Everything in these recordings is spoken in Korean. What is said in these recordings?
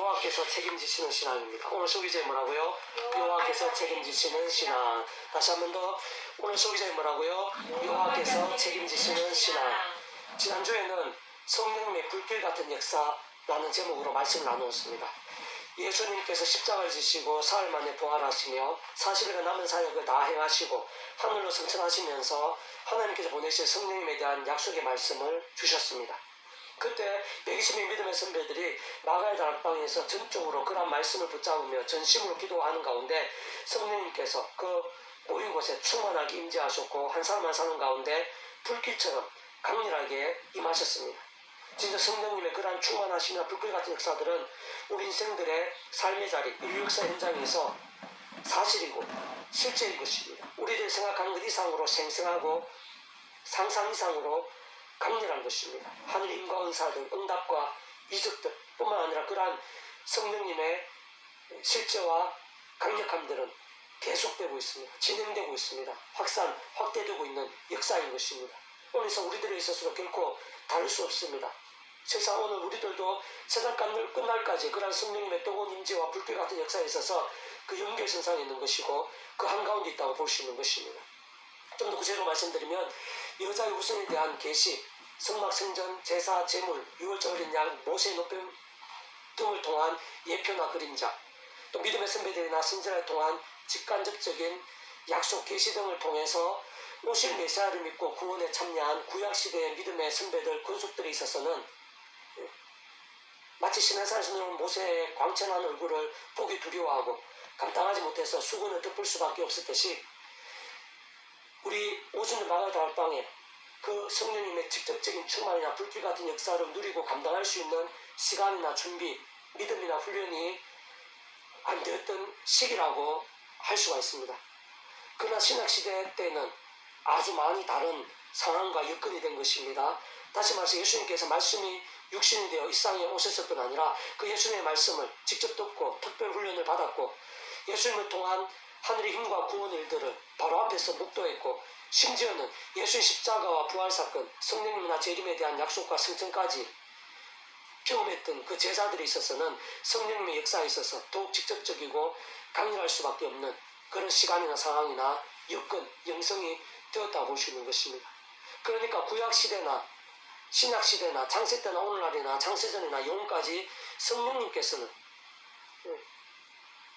여호와께서 책임지시는 신앙입니다. 오늘 소기자에 뭐라고요? 여호와께서 책임지시는 신앙. 다시 한 번 더. 오늘 소기자에 뭐라고요? 여호와께서 책임지시는 신앙. 지난주에는 성령님의 불길 같은 역사라는 제목으로 말씀을 나누었습니다. 예수님께서 십자가를 지시고 사흘 만에 부활하시며 40일간 남은 사역을 다 행하시고 하늘로 승천하시면서 하나님께서 보내실 성령님에 대한 약속의 말씀을 주셨습니다. 그때 120명의 믿음의 선배들이 마가의 다락방에서 전적으로 그런 말씀을 붙잡으며 전심으로 기도하는 가운데 성령님께서 그 모인 곳에 충만하게 임재하셨고 한 사람 한 사람 가운데 불길처럼 강렬하게 임하셨습니다. 진짜 성령님의 그러한 충만하심이나 불길 같은 역사들은 우리 인생들의 삶의 자리, 인류 역사 현장에서 사실이고 실제인 것입니다. 우리들이 생각하는 것 이상으로 생생하고 상상 이상으로 강렬한 것입니다. 하늘 힘과 은사들, 응답과 이적들 뿐만 아니라 그러한 성령님의 실제와 강력함들은 계속되고 있습니다. 진행되고 있습니다. 확대되고 있는 역사인 것입니다. 오늘서 우리들에 있어서도 결코 다를 수 없습니다. 세상 오늘 우리들도 세상 끝날까지 그러한 성령님의 뜨거운 임재와 불길 같은 역사에 있어서 그 연결선상에 있는 것이고 그 한가운데 있다고 볼 수 있는 것입니다. 좀 더 구체적으로 말씀드리면 여자의 우선에 대한 계시, 성막, 성전, 제사, 제물, 유월절 어린 양, 모세의 노뱀 등을 통한 예표나 그림자, 또 믿음의 선배들이나 선지자를 통한 직간접적인 약속, 계시 등을 통해서 오실 메시아를 믿고 구원에 참여한 구약시대의 믿음의 선배들, 군속들에 있어서는 마치 시내산에서 나온 모세의 광채난 얼굴을 보기 두려워하고 감당하지 못해서 수건을 덮을 수밖에 없었듯이 우리 오순절 마가의 다락방에 그 성령님의 직접적인 충만이나 불길 같은 역사를 누리고 감당할 수 있는 시간이나 준비, 믿음이나 훈련이 안 되었던 시기라고 할 수가 있습니다. 그러나 신약시대 때는 아주 많이 다른 상황과 여건이 된 것입니다. 다시 말해서 예수님께서 말씀이 육신이 되어 이 땅에 오셨을 뿐 아니라 그 예수님의 말씀을 직접 듣고 특별 훈련을 받았고 예수님을 통한 하늘의 힘과 구원의 일들을 바로 앞에서 묵도했고 심지어는 예수의 십자가와 부활사건, 성령님이나 재림에 대한 약속과 승천까지 경험했던 그 제자들이 있어서는 성령님의 역사에 있어서 더욱 직접적이고 강렬할 수밖에 없는 그런 시간이나 상황이나 여건, 영성이 되었다고 볼 수 있는 것입니다. 그러니까 구약시대나 신약시대나 창세때나 오늘날이나 창세전이나 영혼까지 성령님께서는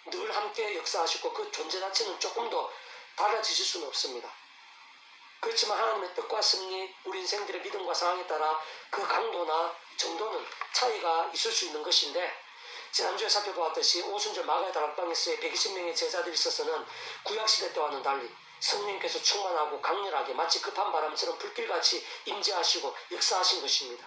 늘 함께 역사하시고 그 존재 자체는 조금 더 달라지실 수는 없습니다. 그렇지만 하나님의 뜻과 섭리, 우리 인생들의 믿음과 상황에 따라 그 강도나 정도는 차이가 있을 수 있는 것인데 지난주에 살펴보았듯이 오순절 마가의 다락방에서의 120명의 제자들이 있어서는 구약시대 때와는 달리 성령님께서 충만하고 강렬하게 마치 급한 바람처럼 불길같이 임재하시고 역사하신 것입니다.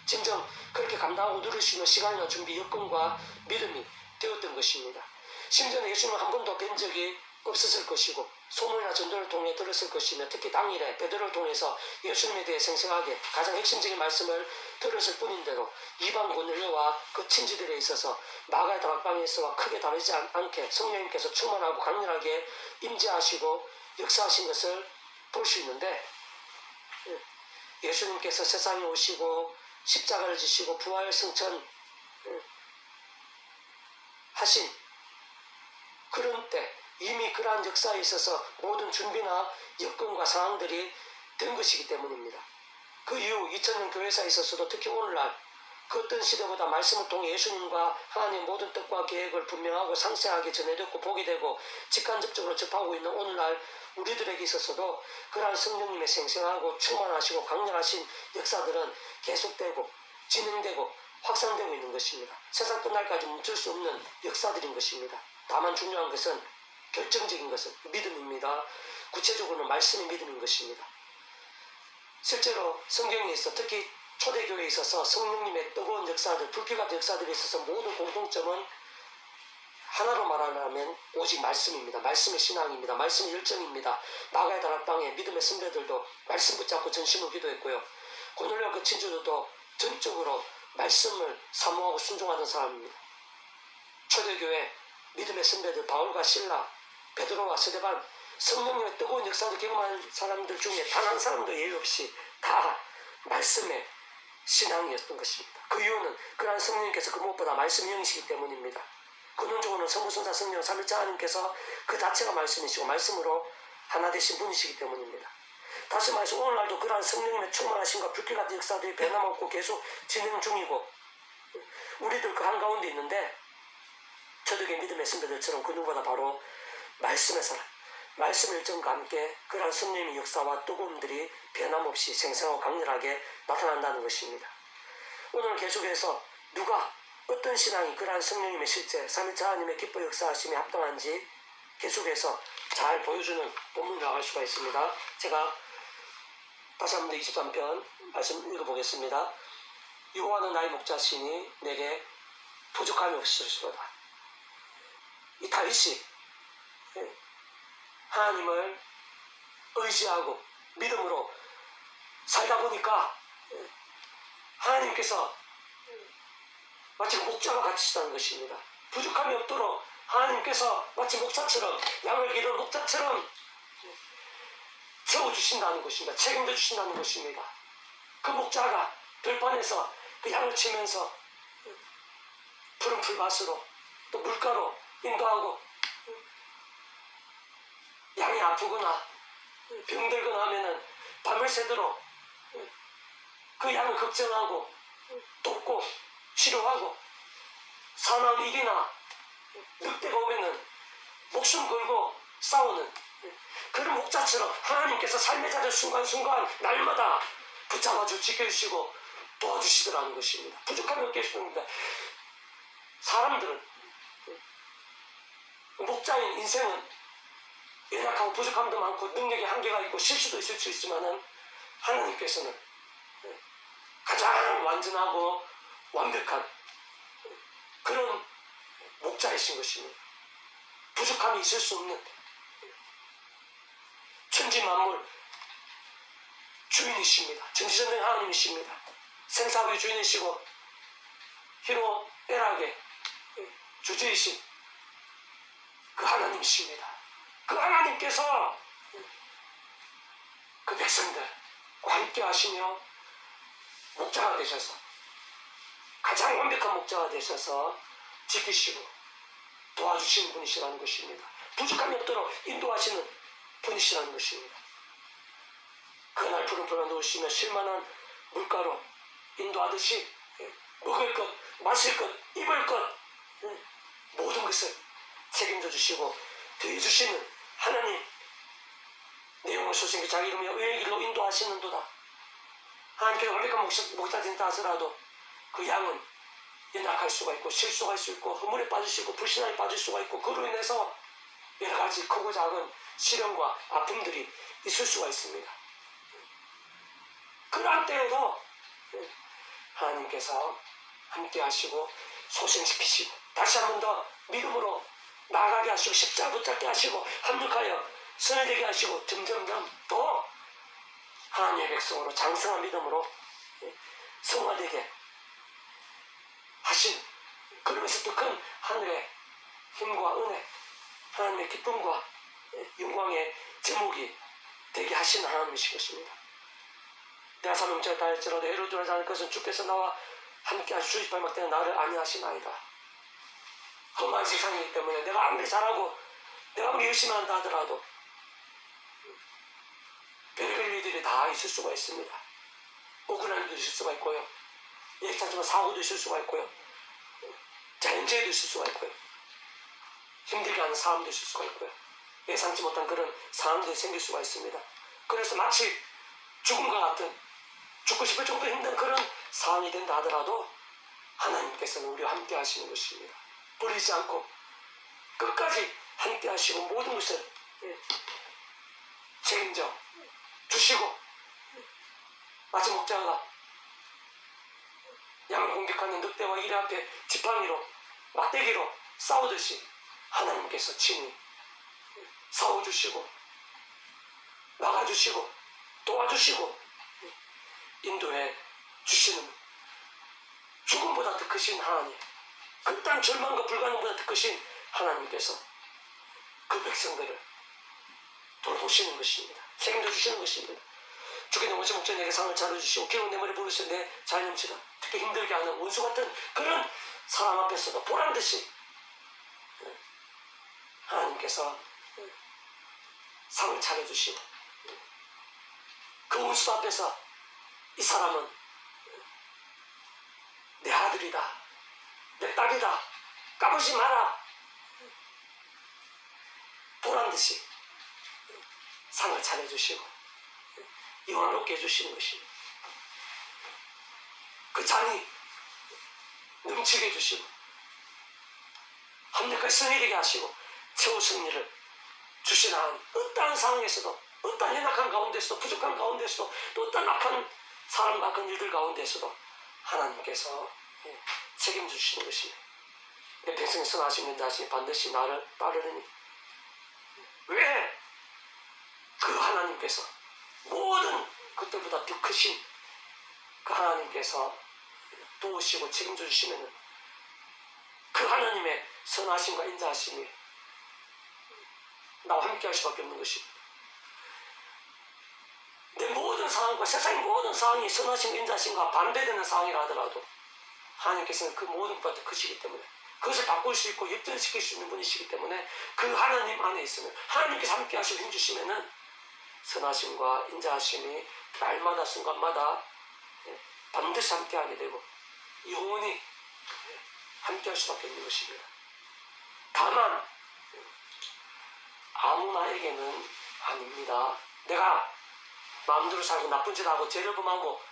진정 그렇게 감당하고 누릴 수 있는 시간이나 준비, 여건과 믿음이 되었던 것입니다. 심지어는 예수님은 한 번도 뵌 적이 없었을 것이고 소문이나 전도를 통해 들었을 것이며 특히 당일에 베드로를 통해서 예수님에 대해 생생하게 가장 핵심적인 말씀을 들었을 뿐인데도 이방 고넬료와 그 친지들에 있어서 마가의 다락방에서와 크게 다르지 않게 성령님께서 충만하고 강렬하게 임재하시고 역사하신 것을 볼 수 있는데 예수님께서 세상에 오시고 십자가를 지시고 부활 승천 하신 그런 때 이미 그러한 역사에 있어서 모든 준비나 여건과 상황들이 된 것이기 때문입니다. 그 이후 2000년 교회사에 있어서도 특히 오늘날 그 어떤 시대보다 말씀을 통해 예수님과 하나님의 모든 뜻과 계획을 분명하고 상세하게 전해듣고 보게 되고 직간접적으로 접하고 있는 오늘날 우리들에게 있어서도 그러한 성령님의 생생하고 충만하시고 강렬하신 역사들은 계속되고 진행되고 확산되고 있는 것입니다. 세상 끝날까지 멈출 수 없는 역사들인 것입니다. 다만 중요한 것은 결정적인 것은 믿음입니다. 구체적으로는 말씀의 믿음인 것입니다. 실제로 성경에 있어 특히 초대교회에 있어서 성령님의 뜨거운 역사들, 불길 같은 역사들에 있어서 모든 공통점은 하나로 말하면 오직 말씀입니다. 말씀의 신앙입니다. 말씀의 열정입니다. 마가의 다락방에 믿음의 선배들도 말씀 붙잡고 전심으로 기도했고요. 고넬료와 그 친구들도 전적으로 말씀을 사모하고 순종하던 사람입니다. 초대교회 믿음의 선배들 바울과 실라, 베드로와 스데반 성령님의 뜨거운 역사를 경험한 사람들 중에 단 한 사람도 예외 없이 다 말씀에 신앙이었던 것입니다. 그 이유는 그러한 성령님께서 그 무엇보다 말씀의 영이시기 때문입니다. 근원적으로는 성부성자 성령 삼위일체 하나님께서 그 자체가 말씀이시고 말씀으로 하나 되신 분이시기 때문입니다. 다시 말해서 오늘날도 그러한 성령님의 충만하심과 불길 같은 역사들이 변함없고 계속 진행 중이고 우리들 그 한가운데 있는데 저들의 믿음의 선배들처럼 그 누구보다 바로 말씀의 사람, 말씀 일정과 함께 그러한 성령님의 역사와 뜨거움들이 변함없이 생생하고 강렬하게 나타난다는 것입니다. 오늘 계속해서 누가 어떤 신앙이 그러한 성령님의 실제, 삼위일체 하나님의 기뻐 역사하심에 합당한지 계속해서 잘 보여주는 본문을 나갈 수가 있습니다. 제가 다시 한번 23편 말씀 읽어보겠습니다. 여호와는 나의 목자시니 내게 부족함이 없으시도다. 이 다윗이 하나님을 의지하고 믿음으로 살다 보니까 하나님께서 마치 목자와 같으시다는 것입니다. 부족함이 없도록 하나님께서 마치 목자처럼 양을 기르는 목자처럼 채워주신다는 것입니다. 책임져 주신다는 것입니다. 그 목자가 들판에서 그 양을 치면서 푸른 풀밭으로 또 물가로 인도하고 양이 아프거나 병들거나 하면은 밤을 새도록 그 양을 걱정하고 돕고 치료하고 사나운 일이나 늑대가 오면은 목숨 걸고 싸우는 그런 목자처럼 하나님께서 삶의 자리 순간순간 날마다 붙잡아주 지켜주시고 도와주시더라는 것입니다. 부족함이 없게 해주십니다. 사람들은 목자인 인생은 연약하고 부족함도 많고 능력의 한계가 있고 실수도 있을 수 있지만은 하나님께서는 가장 완전하고 완벽한 그런 목자이신 것입니다. 부족함이 있을 수 없는 천지만물 주인이십니다. 전지전능 하나님이십니다. 생사의 주인이시고 희로 애락의 주제이신 그 하나님이십니다. 그 하나님께서 그 백성들과 함께 하시며 목자가 되셔서 가장 완벽한 목자가 되셔서 지키시고 도와주시는 분이시라는 것입니다. 부족함이 없도록 인도하시는 분이시라는 것입니다. 그날 푸른 풀만 놓으시며 쉴만한 물가로 인도하듯이 먹을 것, 마실 것, 입을 것 모든 것을 책임져 주시고 더해주시는 하나님 내용을 소신기 자기 이름의 의의 길로 인도하시는도다. 하나님께서 완벽한 목자 된다 하더라도 그 양은 연약할 수가 있고 실수할 수 있고 허물에 빠질 수 있고 불신앙에 빠질 수가 있고 그로 인해서 여러 가지 크고 작은 시련과 아픔들이 있을 수가 있습니다. 그러한 때에도 하나님께서 함께 하시고 소생시키시고 다시 한 번 더 믿음으로 나아가게 하시고 십자가 붙잡게 하시고 합력하여 선을 되게 하시고 점점점 더 하나님의 백성으로 장성한 믿음으로 성화되게 하신 그러면서 또 큰 하늘의 힘과 은혜 하나님의 기쁨과 영광의 제목이 되게 하시는 하나님이신 것입니다. 내가 사명자에 다할지라도 애를 두하지 않을 것은 주께서 나와 함께 하시고 발막되는 나를 안위하시나이다. 험한 세상이기 때문에 내가 아무리 잘하고 내가 아무리 열심히 한다 하더라도 별별 일들이 다 있을 수가 있습니다. 억울한 일도 있을 수가 있고요. 예상치만 사고도 있을 수가 있고요. 자연재해도 있을 수가 있고요. 힘들게 하는 사람도 있을 수가 있고요. 예상치 못한 그런 상황들이 생길 수가 있습니다. 그래서 마치 죽음과 같은 죽고 싶을 정도 힘든 그런 상황이 된다 하더라도 하나님께서는 우리와 함께 하시는 것입니다. 버리지 않고 끝까지 함께 하시고 모든 것을 책임져 주시고 마치 목자가 양을 공격하는 늑대와 이리 앞에 지팡이로 막대기로 싸우듯이 하나님께서 친히 싸워주시고 막아주시고 도와주시고 인도해 주시는 죽음보다 더 크신 하나님 그 땅 절망과 불가능보다 더 크신 하나님께서 그 백성들을 돌보시는 것입니다. 책임져 주시는 것입니다. 주께는 원수 목전 내게 상을 차려주시고 기름 내 머리 부르시어 내 잘 넘치다. 특히 힘들게 하는 원수 같은 그런 사람 앞에서도 보란듯이 하나님께서 상을 차려주시고 그 원수 앞에서 이 사람은 내 아들이다, 내 딸이다, 까불지 마라, 보란듯이 상을 차려주시고 영화롭게 해주시는 것입니다. 그 잔이 넘치게 해주시고 합력까지 승리 되게 하시고 최후 승리를 주시는 어떠한 상황에서도, 어떠한 연약한 가운데서도, 부족한 가운데서도, 또 어떠한 악한 사람과 악한 일들 가운데서도 하나님께서 책임주시는 것입니다. 내 백성이 선하시는 자신이 반드시 나를 따르느니, 왜? 그 하나님께서 모든 것들보다 더 크신 그 하나님께서 도우시고 책임져 주시면 그 하나님의 선하심과 인자하심이 나와 함께 할 수밖에 없는 것입니다. 내 모든 상황과 세상의 모든 상황이 선하심, 인자하심과 반대되는 상황이라 하더라도 하나님께서는 그 모든 것보다 더 크시기 때문에 그것을 바꿀 수 있고 역전시킬 수 있는 분이시기 때문에 그 하나님 안에 있으면 하나님께서 함께 하시고 힘주시면은 선하심과 인자하심이 날마다 순간마다 반드시 함께하게 되고 영원히 함께할 수밖에 없는 것입니다. 다만 아무나에게는 아닙니다. 내가 마음대로 살고 나쁜 짓 하고 죄를 범하고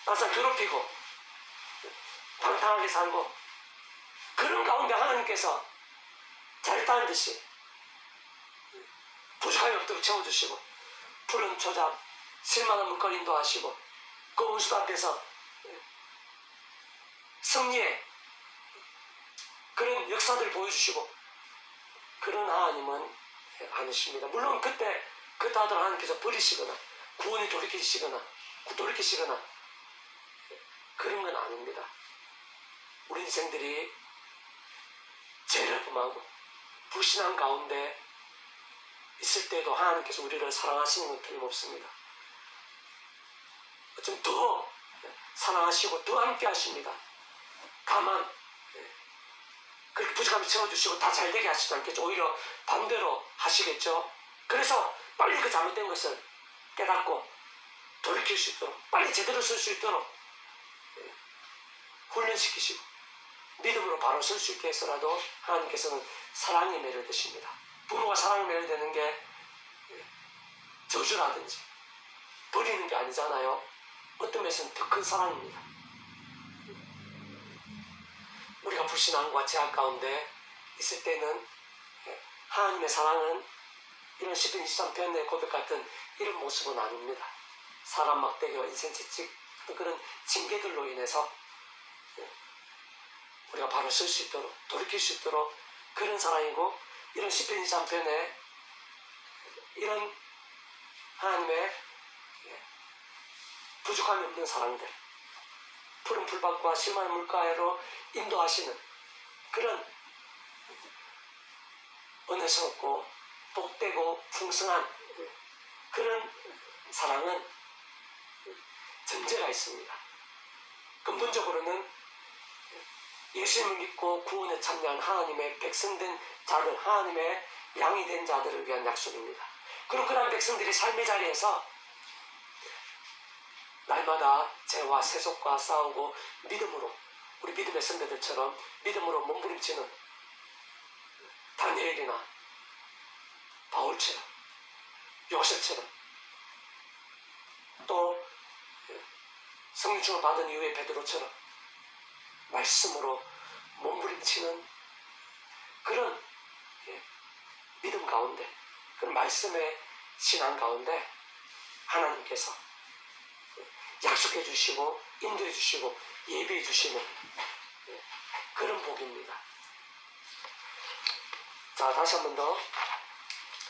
나사 괴롭히고 방탕하게 살고 그런 가운데 하나님께서 잘했다는 듯이 부족함이 없도록 채워주시고 푸른 초장 실만한 물거리 인도하시고 그 원수 앞에서 승리의 그런 역사들을 보여주시고 그런 하나님은 아니십니다. 물론 그때 하더라도 하나님께서 버리시거나 구원에 돌이키시거나 그런 건 아닙니다. 우리 인생들이 죄를 범하고 불신한 가운데 있을 때도 하나님께서 우리를 사랑하시는 건 틀림없습니다. 좀 더 사랑하시고 더 함께 하십니다. 다만 그렇게 부족함을 채워주시고 다 잘되게 하시지 않겠죠. 오히려 반대로 하시겠죠. 그래서 빨리 그 잘못된 것을 깨닫고 돌이킬 수 있도록 빨리 제대로 쓸 수 있도록 훈련시키시고 믿음으로 바로 설 수 있게 해서라도 하나님께서는 사랑에 매료되십니다. 부모가 사랑에 매료되는 게 저주라든지 버리는 게 아니잖아요. 어떤 면에서는 더 큰 사랑입니다. 우리가 불신앙과 죄악 가운데 있을 때는 하나님의 사랑은 이런 시편 23편의 고백 같은 이런 모습은 아닙니다. 사람 막대기와 인생 채찍 그런 징계들로 인해서 우리가 바로 설 수 있도록 돌이킬 수 있도록 그런 사랑이고 이런 시편 23편에 이런 하나님의 부족함이 없는 사랑들 푸른 풀밭과 실만한 물가로 인도하시는 그런 은혜스럽고 복되고 풍성한 그런 사랑은 전제가 있습니다. 근본적으로는 예수님을 믿고 구원에 참여한 하나님의 백성된 자들, 하나님의 양이 된 자들을 위한 약속입니다. 그리고 그런 백성들이 삶의 자리에서 날마다 죄와 세속과 싸우고 믿음으로 우리 믿음의 선배들처럼 믿음으로 몸부림치는 다니엘이나 바울처럼 요셉처럼 또 성령 충만 받은 이후에 베드로처럼 말씀으로 몸부림치는 그런 믿음 가운데 그런 말씀의 신앙 가운데 하나님께서 약속해 주시고 인도해 주시고 예비해 주시는 그런 복입니다. 자, 다시 한 번 더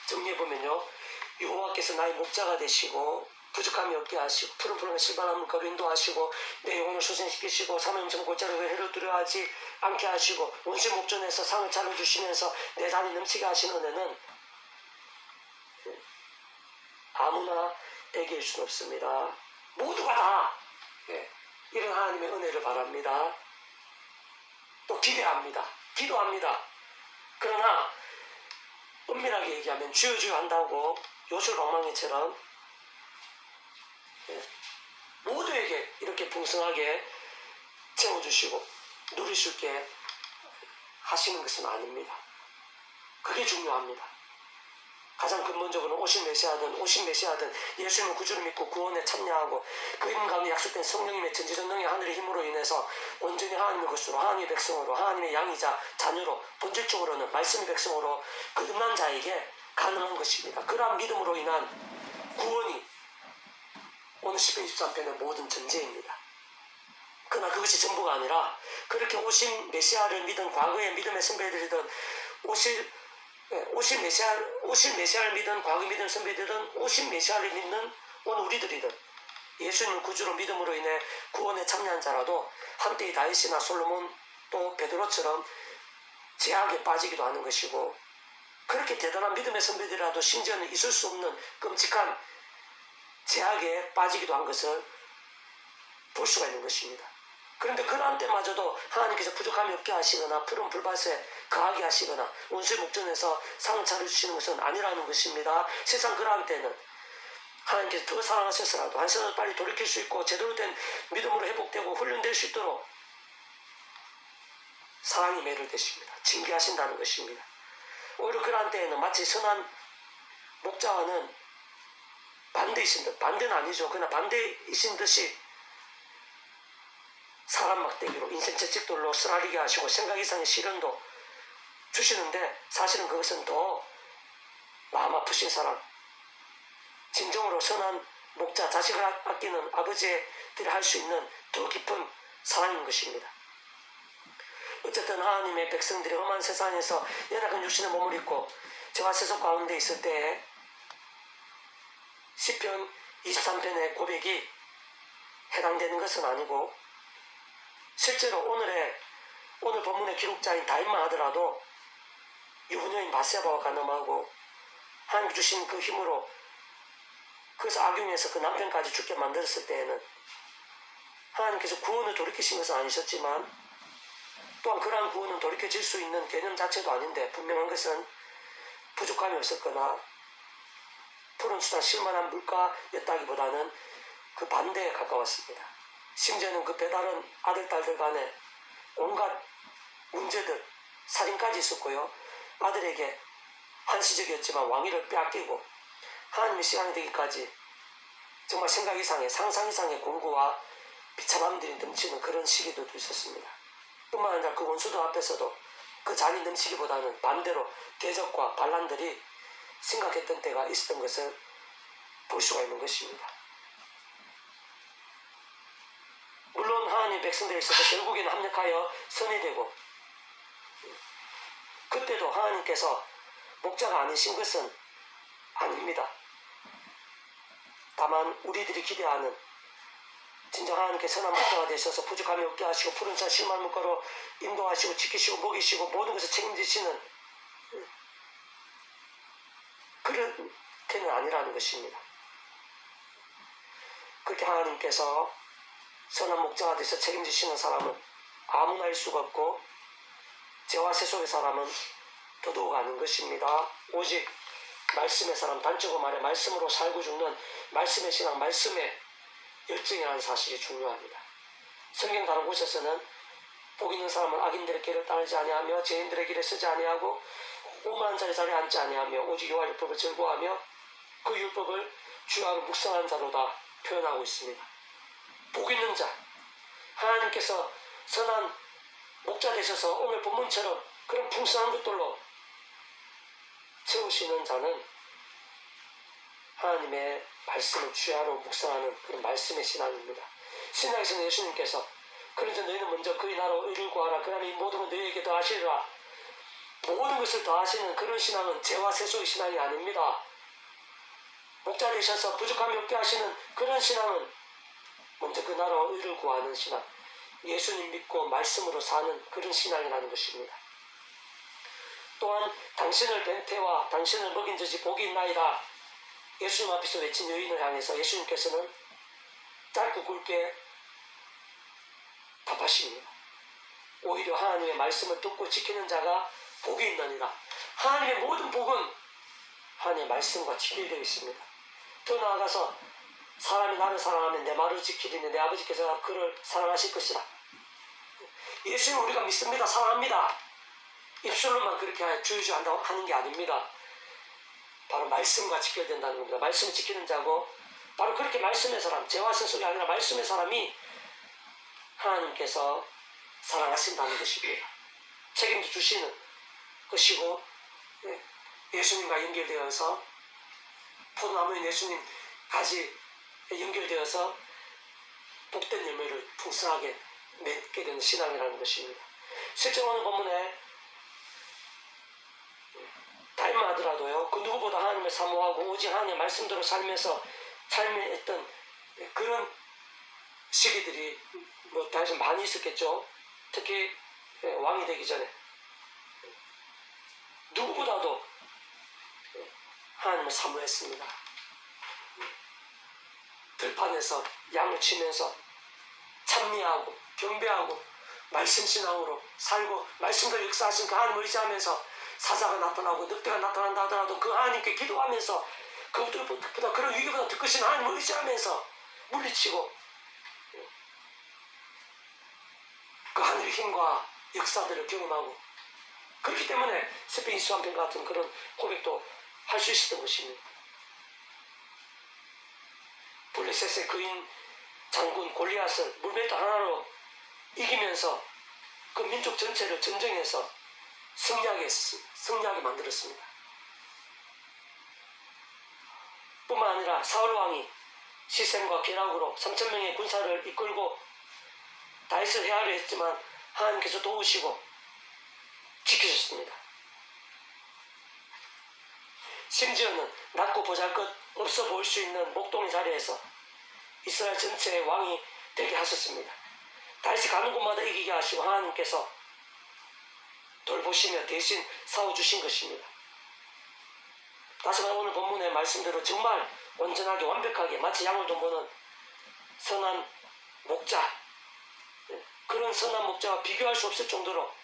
정리해 보면요, 여호와께서 나의 목자가 되시고 부족함이 없게 하시고 푸른 푸른 실만한 물가로 인도하시고 내 영혼을 소생시키시고 사명점 골짜기로 회를 두려워하지 않게 하시고 원수의 목전에서 상을 차려주시면서 내 잔이 넘치게 하시는 은혜는 아무나 애기일 수는 없습니다. 모두가 다 이런 하나님의 은혜를 바랍니다. 또 기대합니다. 기도합니다. 그러나 엄밀하게 얘기하면 주여 주여 한다고 요술 엉망이처럼 모두에게 이렇게 풍성하게 채워주시고 누릴 수 있게 하시는 것은 아닙니다. 그게 중요합니다. 가장 근본적으로 오신 메시아든 예수님을 구주로 믿고 구원에 참여하고 그 이름 가운데 약속된 성령님의 전지전능의 하늘의 힘으로 인해서 온전히 하나님의 것으로 하나님의 백성으로 하나님의 양이자 자녀로 본질적으로는 말씀의 백성으로 거듭난 자에게 가능한 것입니다. 그러한 믿음으로 인한 구원이 오늘 10편 23편의 모든 전제입니다. 그러나 그것이 전부가 아니라 그렇게 오신 메시아를 믿은 과거의 믿음의 선배들이든 오신 메시아를 믿은 과거 믿은 선배들은 오신 메시아를 믿는 오늘 우리들이든 예수님을 구주로 믿음으로 인해 구원에 참여한 자라도 한때의 다윗이나 솔로몬 또 베드로처럼 제약에 빠지기도 하는 것이고 그렇게 대단한 믿음의 선배들이라도 심지어는 있을 수 없는 끔찍한 제약에 빠지기도 한 것을 볼 수가 있는 것입니다. 그런데 그러한 때마저도 하나님께서 부족함이 없게 하시거나 푸른 불밭에 거하게 하시거나 원수의 목전에서 상을 차려주시는 것은 아니라는 것입니다. 세상 그러한 때는 하나님께서 더 사랑하셔서라도 한 사람을 빨리 돌이킬 수 있고 제대로 된 믿음으로 회복되고 훈련될 수 있도록 사랑이 매를 대십니다. 징계하신다는 것입니다. 오히려 그러한 때에는 마치 선한 목자와는 반대이신 듯, 반대는 아니죠. 그러나 반대이신 듯이 사람 막대기로 인생 채찍돌로 쓰라리게 하시고 생각 이상의 시련도 주시는데 사실은 그것은 더 마음 아프신 사람, 진정으로 선한 목자, 자식을 아끼는 아버지들이 할 수 있는 더 깊은 사랑인 것입니다. 어쨌든 하나님의 백성들이 험한 세상에서 연약한 육신의 몸을 입고 저와 세속 가운데 있을 때에 시편 23편의 고백이 해당되는 것은 아니고 실제로 오늘 본문의 기록자인 다윗만 하더라도 유부녀인 바세바와 간음하고 하나님 주신 그 힘으로 그래서 악용해서 그 남편까지 죽게 만들었을 때에는 하나님께서 구원을 돌이키신 것은 아니셨지만 또한 그러한 구원은 돌이켜질 수 있는 개념 자체도 아닌데 분명한 것은 부족함이 없었거나 푸른 수단 실만한 물가였다기보다는 그 반대에 가까웠습니다. 심지어는 그 배다른 아들, 딸들 간에 온갖 문제들, 살인까지 있었고요. 아들에게 한시적이었지만 왕위를 빼앗기고 하나님의 시간이 되기까지 정말 생각 이상의, 상상 이상의 공고와 비참함들이 넘치는 그런 시기도 있었습니다. 뿐만 아니라 그 원수들 앞에서도 그 잔이 넘치기보다는 반대로 대적과 반란들이 심각했던 때가 있었던 것을 볼 수가 있는 것입니다. 물론 하나님의 백성들에 있어서 결국에는 합력하여 선이 되고 그때도 하나님께서 목자가 아니신 것은 아닙니다. 다만 우리들이 기대하는 진정 하나님께 선한 목자가 되셔서 부족함이 없게 하시고 푸른 산 실만 물가로 인도하시고 지키시고 먹이시고 모든 것을 책임지시는 그런 때는 아니라는 것입니다. 그렇게 하나님께서 선한 목자가 돼서 책임지시는 사람은 아무나 일 수가 없고 죄와 세속의 사람은 더더욱 아닌 것입니다. 오직 말씀의 사람, 단적으로 말해 말씀으로 살고 죽는 말씀의 신앙, 말씀의 열정이라는 사실이 중요합니다. 성경 다른 곳에서는 복 있는 사람은 악인들의 길을 따르지 아니하며 죄인들의 길에 서지 아니하고 오만한 자의 자리에 앉지 아니하며 오직 여호와 율법을 즐거워하며 그 율법을 주야로 묵상한 자로다 표현하고 있습니다. 복 있는 자, 하나님께서 선한 목자 되셔서 오늘 본문처럼 그런 풍성한 것들로 채우시는 자는 하나님의 말씀을 주야로 묵상하는 그런 말씀의 신앙입니다. 신약에서는 예수님께서 그런즉 너희는 먼저 그의 나라와 의를 구하라. 그러면 이 모든 것 너희에게 더하시리라. 모든 것을 더하시는 그런 신앙은 죄와 세속의 신앙이 아닙니다. 목자 되셔서 부족함이 없게 하시는 그런 신앙은 먼저 그 나라와 의를 구하는 신앙, 예수님 믿고 말씀으로 사는 그런 신앙이라는 것입니다. 또한 당신을 뵌 태와 당신을 먹인 젖이 복이 있나이다. 예수님 앞에서 외친 여인을 향해서 예수님께서는 짧고 굵게 답하십니다. 오히려 하나님의 말씀을 듣고 지키는 자가 복이 있느니라. 하나님의 모든 복은 하나님의 말씀과 직결되어 있습니다. 더 나아가서 사람이 나를 사랑하면 내 말을 지키리니 내 아버지께서 그를 사랑하실 것이라. 예수님 우리가 믿습니다. 사랑합니다. 입술로만 그렇게 주의주한다고 하는 게 아닙니다. 바로 말씀과 직결된다는 겁니다. 말씀을 지키는 자고 바로 그렇게 말씀의 사람, 죄와 세속이 아니라 말씀의 사람이 하나님께서 사랑하신다는 것입니다. 책임져 주시는 것이고 예수님과 연결되어서 포도나무인 예수님 가지 연결되어서 복된 열매를 풍성하게 맺게 되는 신앙이라는 것입니다. 실제 오늘 본문에 다윗만 하더라도요, 그 누구보다 하나님을 사모하고 오직 하나님의 말씀대로 살면서 삶했던 그런 시기들이 다윗은 많이 있었겠죠. 특히 왕이 되기 전에 누구보다도 하나님을 사모했습니다. 들판에서 양을 치면서 찬미하고 경배하고 말씀신앙으로 살고 말씀대로 역사하신 그 하나님을 의지하면서 사자가 나타나고 늑대가 나타난다 하더라도 그 하나님께 기도하면서 그것보다 그런 위기보다 더 크신 하나님을 의지하면서 물리치고 그 하늘의 힘과 역사들을 경험하고 그렇기 때문에 새벽 이수한편 같은 그런 고백도 할 수 있었던 것입니다. 블레셋의 그인 장군 골리앗을 물맷돌 하나로 이기면서 그 민족 전체를 전쟁에서 승리하게 만들었습니다. 뿐만 아니라 사울 왕이 시셈과 계략으로 3,000명의 군사를 이끌고 다윗을 해하려 했지만 하나님께서 도우시고 지키셨습니다. 심지어는 낮고 보잘것 없어 보일 수 있는 목동의 자리에서 이스라엘 전체의 왕이 되게 하셨습니다. 다윗이 가는 곳마다 이기게 하시고 하나님께서 돌보시며 대신 싸워주신 것입니다. 다시 말해 오늘 본문의 말씀대로 정말 온전하게 완벽하게 마치 양을 돌보는 선한 목자, 그런 선한 목자와 비교할 수 없을 정도로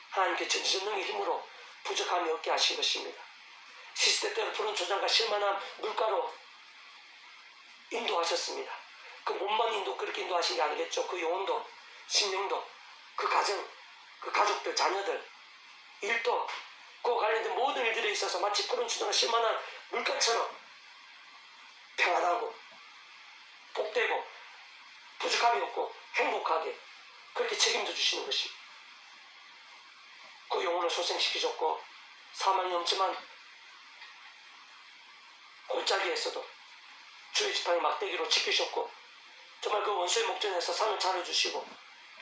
하나님께 전지전능의 힘으로 부족함이 없게 하신 것입니다. 시시때때로 푸른 초장과 실만한 물가로 인도하셨습니다. 그 몸만 그렇게 인도하신 게 아니겠죠. 그 영혼도, 심령도, 그 가정, 그 가족들, 자녀들, 일도, 그와 관련된 모든 일들에 있어서 마치 푸른 초장과 실만한 물가처럼 평안하고 복되고 부족함이 없고 행복하게 그렇게 책임져 주시는 것입니다. 그 영혼을 소생시키셨고 사망이 넘지만 골짜기에서도 주의 지팡이 막대기로 지키셨고 정말 그 원수의 목전에서 상을 차려주시고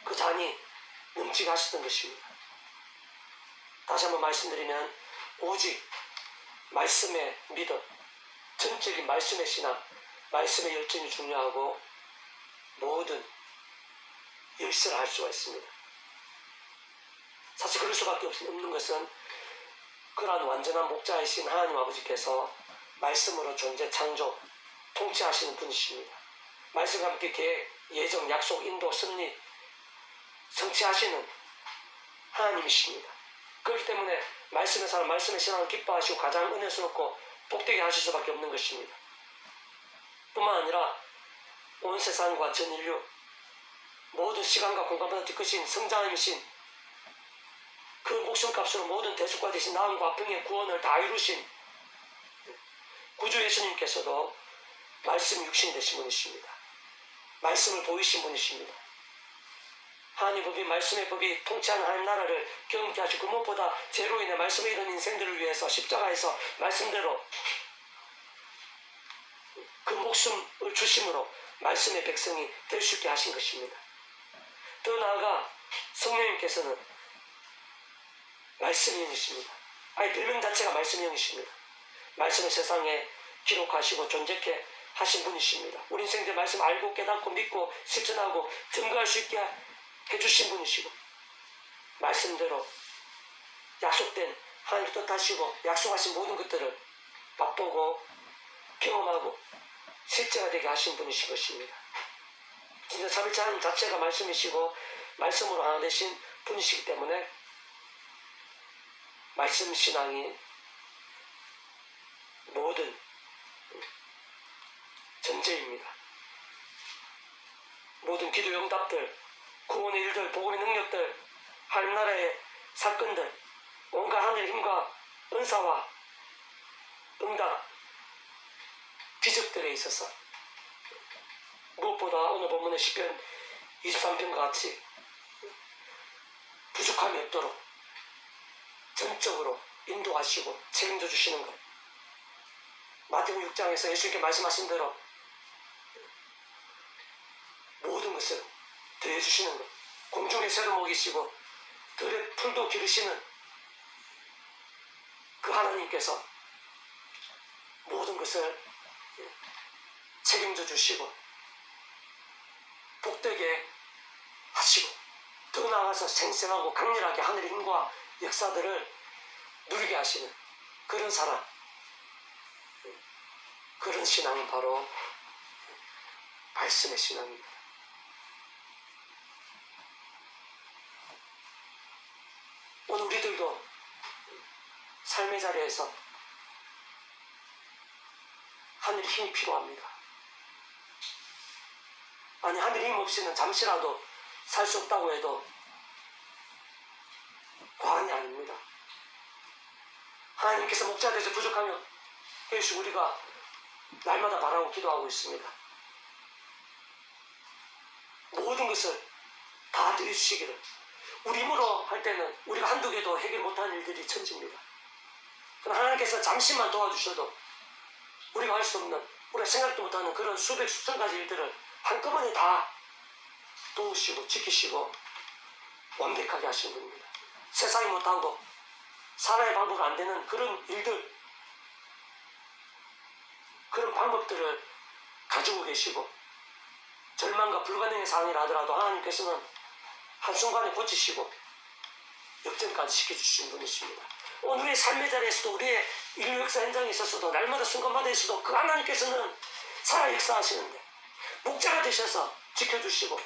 그 잔이 넘치게 하셨던 것입니다. 다시 한번 말씀드리면 오직 말씀의 믿음, 전적인 말씀의 신앙, 말씀의 열정이 중요하고 모든 열쇠를 할 수가 있습니다. 사실 그럴 수밖에 없는 것은 그러한 완전한 목자이신 하나님 아버지께서 말씀으로 존재, 창조, 통치하시는 분이십니다. 말씀과 함께 계획, 예정, 약속, 인도, 승리, 성취하시는 하나님이십니다. 그렇기 때문에 말씀의 사람, 말씀의 신앙을 기뻐하시고 가장 은혜스럽고 복되게 하실 수밖에 없는 것입니다. 뿐만 아니라 온 세상과 전 인류 모든 시간과 공간보다 더 크신 성자님이신 그 목숨값으로 모든 대속과 대신 나음과 병의 구원을 다 이루신 구주 예수님께서도 말씀 육신이 되신 분이십니다. 말씀을 보이신 분이십니다. 하나님 법이, 말씀의 법이 통치하는 하나님 나라를 경험케 하시고 그 무엇보다 죄로 인해 말씀에 이른 인생들을 위해서 십자가에서 말씀대로 그 목숨을 주심으로 말씀의 백성이 될 수 있게 하신 것입니다. 더 나아가 성령님께서는 말씀형이십니다. 아예 별명 자체가 말씀형이십니다. 말씀을 세상에 기록하시고 존재케 하신 분이십니다. 우리 인생들 말씀 알고 깨닫고 믿고 실천하고 증거할 수 있게 해주신 분이시고 말씀대로 약속된 하나님 뜻하시고 약속하신 모든 것들을 맛보고 경험하고 실제가 되게 하신 분이신 것입니다. 진짜 삼일째 하나님 자체가 말씀이시고 말씀으로 하나 되신 분이시기 때문에 말씀 신앙이 모든 전제입니다. 모든 기도 응답들, 구원의 일들, 복음의 능력들, 하나님 나라의 사건들, 온갖 하늘의 힘과 은사와 응답, 기적들에 있어서 무엇보다 오늘 본문의 시편 23편과 같이 부족함이 없도록 전적으로 인도하시고 책임져 주시는 것. 마태복음 6장에서 예수님께 말씀하신 대로 모든 것을 더해주시는 것. 공중의 새도 먹이시고 들의 풀도 기르시는 그 하나님께서 모든 것을 책임져 주시고 복되게 하시고 더 나아가서 생생하고 강렬하게 하늘의 힘과 역사들을 누리게 하시는 그런 사람, 그런 신앙은 바로 말씀의 신앙입니다. 오늘 우리들도 삶의 자리에서 하늘의 힘이 필요합니다. 아니, 하늘의 힘 없이는 잠시라도 살 수 없다고 해도 과언이 아닙니다. 하나님께서 목자 되셔 부족하며 해주시고 우리가 날마다 바라고 기도하고 있습니다. 모든 것을 다 드려주시기를. 우리 힘으로 할 때는 우리가 한두 개도 해결 못하는 일들이 천지입니다. 그러나 하나님께서 잠시만 도와주셔도 우리가 할 수 없는, 우리가 생각도 못하는 그런 수백 수천 가지 일들을 한꺼번에 다 도우시고 지키시고 완벽하게 하시는 분입니다. 세상이 못하고 사람의 방법으로 안 되는 그런 일들, 그런 방법들을 가지고 계시고 절망과 불가능의 상황이라 하더라도 하나님께서는 한순간에 고치시고 역전까지 시켜주시는 분이십니다. 오늘의 삶의 자리에서도 우리의 인류 역사 현장에 있어서도 날마다 순간마다 있어도 그 하나님께서는 살아 역사하시는데 목자가 되셔서 지켜주시고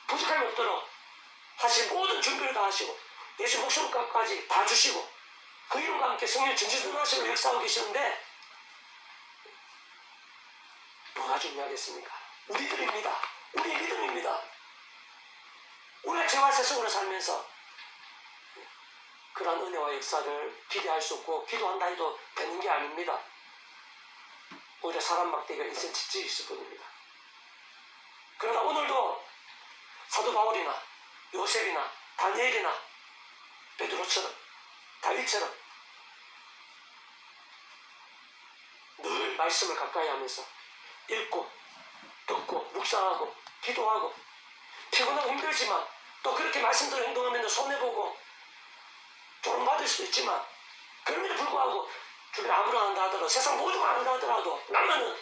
부족함이 없도록 하신 모든 준비를 다 하시고 예수 목숨값까지 다 주시고 그 이름과 함께 성령 전지전능하시고 역사하고 계시는데 뭐가 중요하겠습니까? 우리들입니다. 우리 믿음입니다. 우리가 죄와 세속으로 살면서 그러한 은혜와 역사를 기대할 수 없고 기도한다 해도 되는 게 아닙니다. 오히려 사람 막대기가 인생 지질이 있을 뿐입니다. 그러나 오늘도 사도 바울이나 요셉이나 다니엘이나 베드로처럼 다윗처럼 늘 말씀을 가까이 하면서 읽고 듣고 묵상하고 기도하고 피곤하고 힘들지만 또 그렇게 말씀대로 행동하면 손해보고 조롱받을 수도 있지만 그럼에도 불구하고 주변에 아무나 한다 하더라도 세상 모두가 안다 하더라도 나만은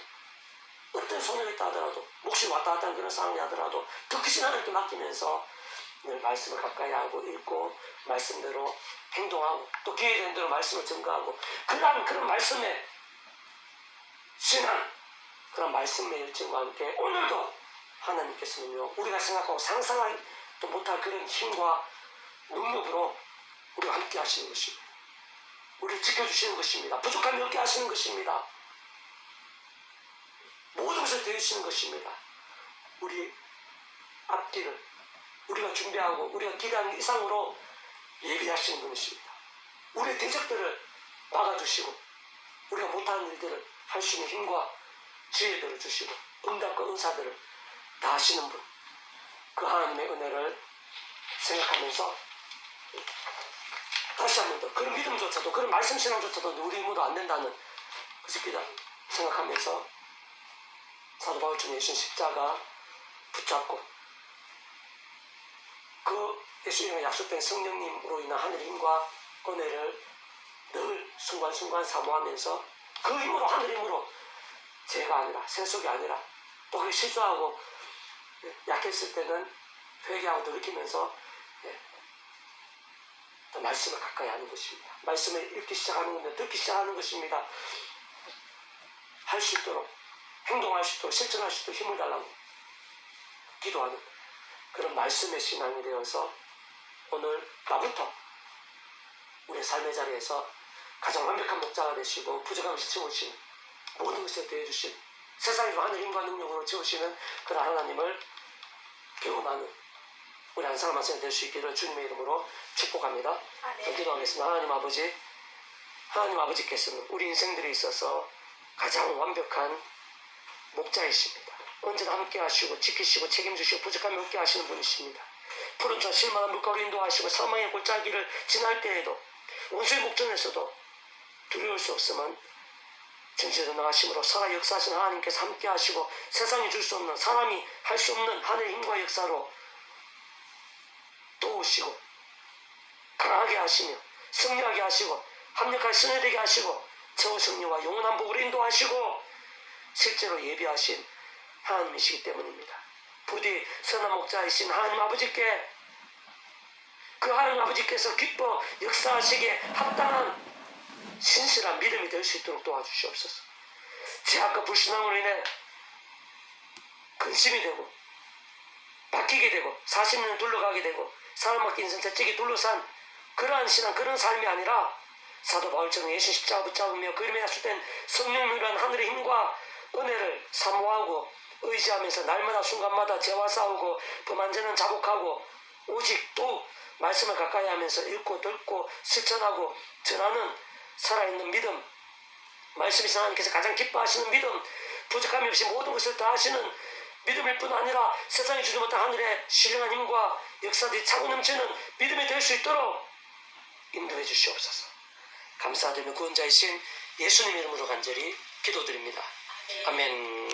어떤 손해가 있다 하더라도 몫이 왔다 갔다 하는 그런 상황이 하더라도 더 크신 하나님께 맡기면서 늘 말씀을 가까이 하고 읽고 말씀대로 행동하고 또 기회된 대로 말씀을 증거하고 그런 말씀의 신앙, 그런 말씀의 열정과 함께 오늘도 하나님께서는요 우리가 생각하고 상상하지도 못할 그런 힘과 능력으로 우리와 함께 하시는 것입니다. 우리를 지켜주시는 것입니다. 부족함이 없게 하시는 것입니다. 모든 것을 대주시는 것입니다. 우리 앞뒤를 우리가 준비하고 우리가 기대하는 이상으로 예비하시는 분이십니다. 우리의 대적들을 막아주시고 우리가 못하는 일들을 할 수 있는 힘과 지혜들을 주시고 응답과 은사들을 다 하시는 분, 그 하나님의 은혜를 생각하면서 다시 한 번 더 그런 믿음조차도 그런 말씀 신앙조차도 우리 힘으로 안 된다는 그렇게 생각하면서 사도 바울처럼 예수님 십자가 붙잡고 그 예수님의 약속된 성령님으로 인한 하늘의 힘과 은혜를 늘 순간순간 사모하면서 그 힘으로 하늘 힘으로 죄가 아니라 세속이 아니라 또 그게 실수하고 약했을 때는 회개하고 돌이키면서 또 말씀을 가까이 하는 것입니다. 말씀을 읽기 시작하는 건데 듣기 시작하는 것입니다. 할 수 있도록, 행동할 수 있도록, 실천할 수 있도록 힘을 달라고 기도하는 그런 말씀의 신앙이 되어서 오늘 나부터 우리의 삶의 자리에서 가장 완벽한 목자가 되시고 부족한 것을 채우시는, 모든 것을 대해주신, 세상에서 하늘 힘과 능력으로 채우시는 그런 하나님을 경험하는 우리 한 사람 한 사람 될 수 있기를 주님의 이름으로 축복합니다. 기도하겠습니다. 하나님 아버지께서는 우리 인생들에 있어서 가장 완벽한 목자이십니다. 언제나 함께 하시고 지키시고 책임지시고 부족함이 없게 하시는 분이십니다. 푸른 천 실만한 물가로 인도하시고 사망의 골짜기를 지날 때에도 원수의 목전에서도 두려울 수 없음은 진실로 나가심으로 살아 역사하신 하나님께서 함께 하시고 세상이 줄 수 없는, 사람이 할 수 없는 하늘의 힘과 역사로 도우시고 강하게 하시며 승리하게 하시고 합력하게 승리되게 하시고 최후 승리와 영원한 복으로 인도하시고 실제로 예비하신 하나님이시기 때문입니다. 부디 선한 목자이신 하나님 아버지께, 그 하나님 아버지께서 기뻐 역사하시기에 합당한 신실한 믿음이 될 수 있도록 도와주시옵소서. 죄악과 불신앙으로 인해 근심이 되고 바뀌게 되고 40년을 둘러가게 되고 사람밖에 인생 재직이 둘러싼 그러한 신앙, 그런 삶이 아니라 사도 바울처럼 예수 십자가 붙잡으며 그림에 약속된 성령이란 하늘의 힘과 은혜를 사모하고 의지하면서 날마다 순간마다 죄와 싸우고 범한 죄는 자복하고 오직 또 말씀을 가까이 하면서 읽고 듣고 실천하고 전하는 살아있는 믿음, 말씀이 하나님께서 가장 기뻐하시는 믿음, 부족함이 없이 모든 것을 다 하시는 믿음일 뿐 아니라 세상이 주지 못한 하늘의 신령한 힘과 역사들이 차고 넘치는 믿음이 될 수 있도록 인도해 주시옵소서. 감사드리며 구원자이신 예수님 이름으로 간절히 기도드립니다. 아멘.